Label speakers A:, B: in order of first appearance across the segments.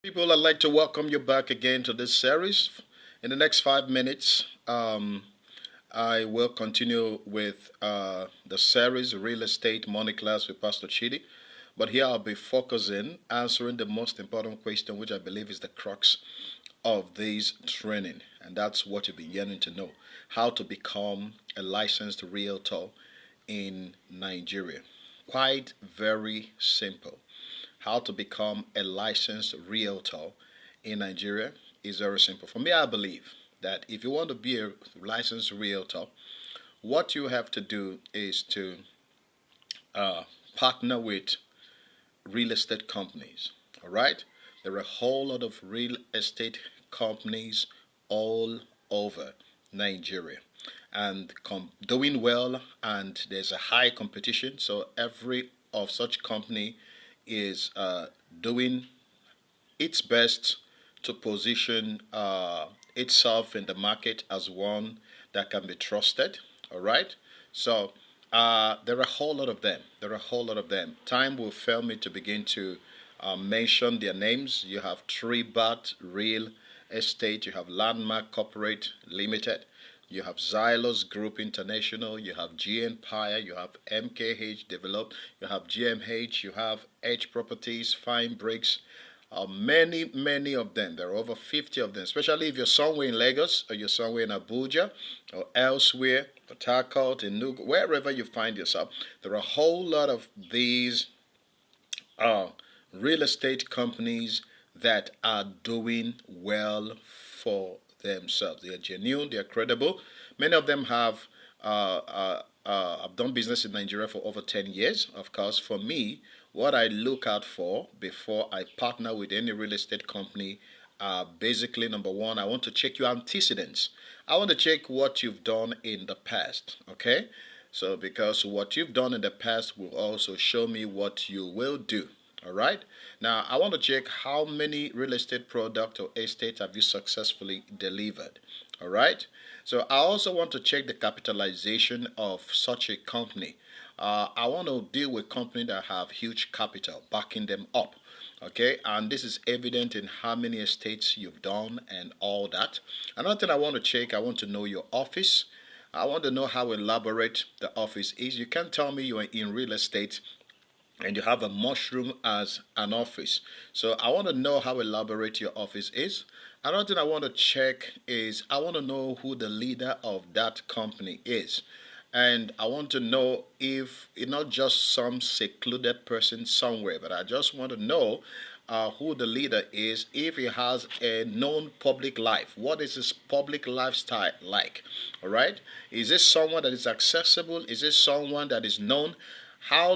A: People, I'd like to welcome you back again to this series. In the next 5 minutes, I will continue with the series Real Estate Money Class with Pastor Chidi. But here I'll be focusing, answering the most important question, which I believe is the crux of this training. And that's what you've been yearning to know: how to become a licensed realtor in Nigeria. Quite very simple. How to become a licensed realtor in Nigeria is very simple. For me, I believe that if you want to be a licensed realtor, what you have to do is to uh, partner with real estate companies. All right? There are a whole lot of real estate companies all over Nigeria and doing well, and there's a high competition. So every of such company is doing its best to position itself in the market as one that can be trusted. All right. So there are a whole lot of them. There are a whole lot of them. Time will fail me to begin to mention their names. You have Tribat Real Estate. You have Landmark Corporate Limited. You have Xylos Group International, you have G Empire, you have MKH Developed, you have GMH, you have Edge Properties, Fine Bricks, many of them. There are over 50 of them, especially if you're somewhere in Lagos or you're somewhere in Abuja or elsewhere, Port Harcourt, in Nugu, wherever you find yourself. There are a whole lot of these uh, real estate companies that are doing well for themselves. They are genuine, they are credible. Many of them have done business in Nigeria for over 10 years. Of course, for me, what I look out for before I partner with any real estate company, basically, number one, I want to check your antecedents. I want to check what you've done in the past, okay? So, because what you've done in the past will also show me what you will do. All right. Now, I want to check how many real estate product or estate have you successfully delivered. All right. So, I also want to check the capitalization of such a company. I want to deal with companies that have huge capital backing them up. Okay, and this is evident in how many estates you've done and all that. Another thing I want to check, I want to know your office. I want to know how elaborate the office is. You can't tell me you're in real estate and you have a mushroom as an office. So I want to know how elaborate your office is. Another thing I want to check is I want to know who the leader of that company is. And I want to know if it's not just some secluded person somewhere, but I just want to know who the leader is, if he has a known public life. What is his public lifestyle like? All right. Is this someone that is accessible? Is this someone that is known? How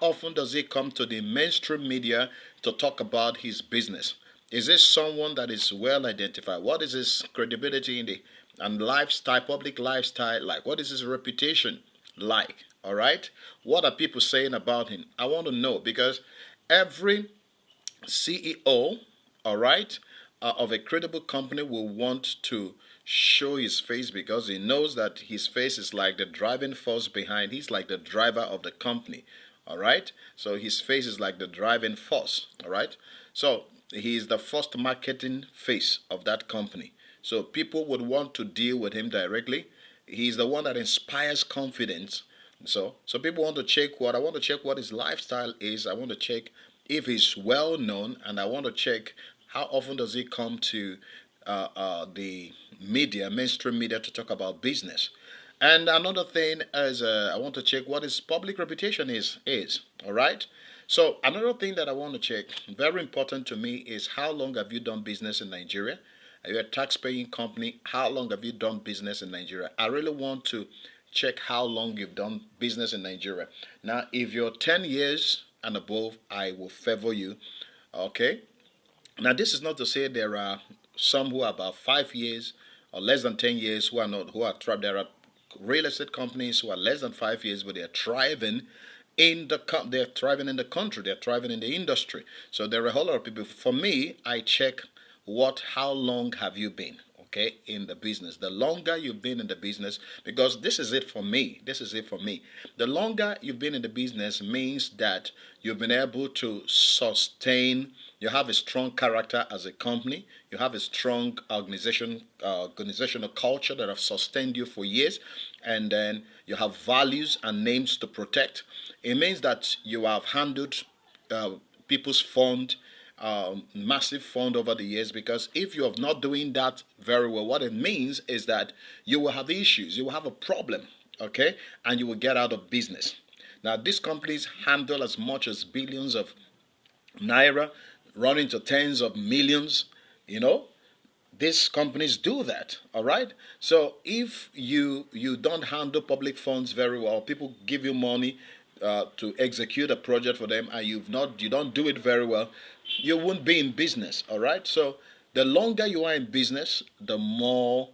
A: often does he come to the mainstream media to talk about his business? Is this someone that is well identified? What is his credibility in the and lifestyle, public lifestyle like? What is his reputation like? All right. What are people saying about him? I want to know, because every CEO, all right, of a credible company will want to show his face, because he knows that his face is like the driving force behind. He's like the driver of the company, all right. So his face is like the driving force, all right. So he is the first marketing face of that company. So people would want to deal with him directly. He's the one that inspires confidence. So people want to check what I want to check what his lifestyle is. I want to check if he's well known, and I want to check how often does he come to the media, mainstream media, to talk about business. And another thing is I want to check what his public reputation is. All right. So another thing that I want to check, very important to me, is how long have you done business in Nigeria? Are you a tax-paying company? How long have you done business in Nigeria? I really want to check how long you've done business in Nigeria. Now, if you're 10 years and above, I will favor you. Okay. Now, this is not to say there are some who are about 5 years or less than 10 years who are not, who are trapped. There are real estate companies who are less than 5 years, but they are thriving they're thriving in the country, they're thriving in the industry. So there are a whole lot of people. For me, I check how long have you been, okay, in the business. The longer you've been in the business, because this is it for me. This is it for me. The longer you've been in the business means that you've been able to sustain you have a strong character as a company, you have a strong organizational culture that have sustained you for years, and then you have values and names to protect. It means that you have handled uh, people's fund, massive fund over the years, because if you are not doing that very well, what it means is that you will have issues, you will have a problem, okay, and you will get out of business. Now, these companies handle as much as billions of naira, running to tens of millions, you know. These companies do that, all right. So if you don't handle public funds very well, people give you money to execute a project for them, and you don't do it very well, you won't be in business, all right. So the longer you are in business, the more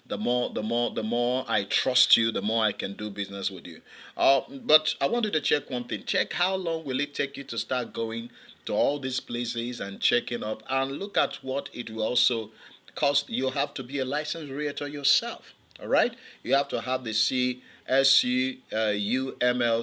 A: I trust you, the more I can do business with you. But I wanted to check one thing. Check how long will it take you to start going to all these places and checking up, and look at what it will also cost. You have to be a licensed realtor yourself. All right, you have to have the CSUML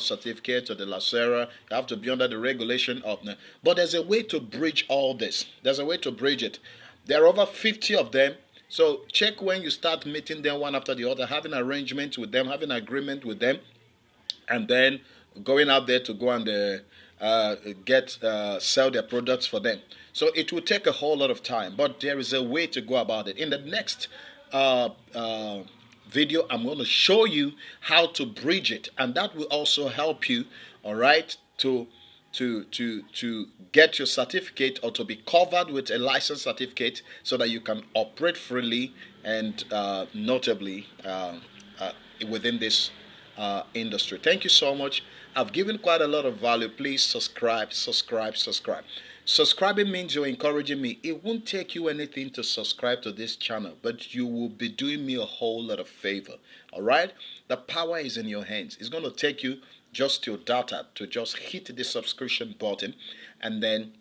A: certificate or the Lacera. You have to be under the regulation of. But there's a way to bridge all this. There's a way to bridge it. There are over 50 of them. So check when you start meeting them one after the other, having arrangements with them, having agreement with them, and then going out there to go and sell their products for them. So it will take a whole lot of time, but there is a way to go about it. In the next uh, uh, video, I'm going to show you how to bridge it, and that will also help you, all right, to get your certificate, or to be covered with a license certificate, so that you can operate freely and notably within this industry. Thank you so much. I've given quite a lot of value. Please subscribe, subscribe, subscribe. Subscribing means you're encouraging me. It won't take you anything to subscribe to this channel, but you will be doing me a whole lot of favor. All right? The power is in your hands. It's going to take you just your data to just hit the subscription button, and then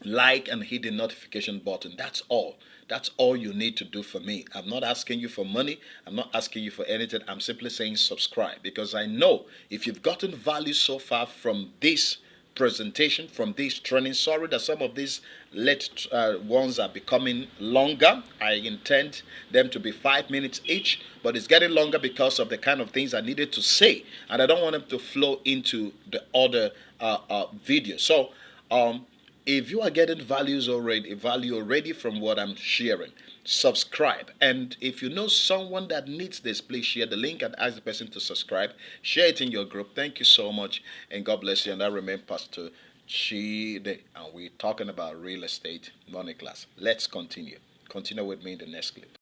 A: like and hit the notification button. That's all. That's all you need to do for me. I'm not asking you for money. I'm not asking you for anything. I'm simply saying subscribe, because I know if you've gotten value so far from this presentation, from this training. Sorry that some of these late ones are becoming longer. I intend them to be 5 minutes each, but it's getting longer because of the kind of things I needed to say, and I don't want them to flow into the other video. So if you are getting value already from what I'm sharing, subscribe. And if you know someone that needs this, please share the link and ask the person to subscribe. Share it in your group. Thank you so much, and God bless you. And I remain Pastor Chide, and we're talking about real estate money class. Let's continue. Continue with me in the next clip.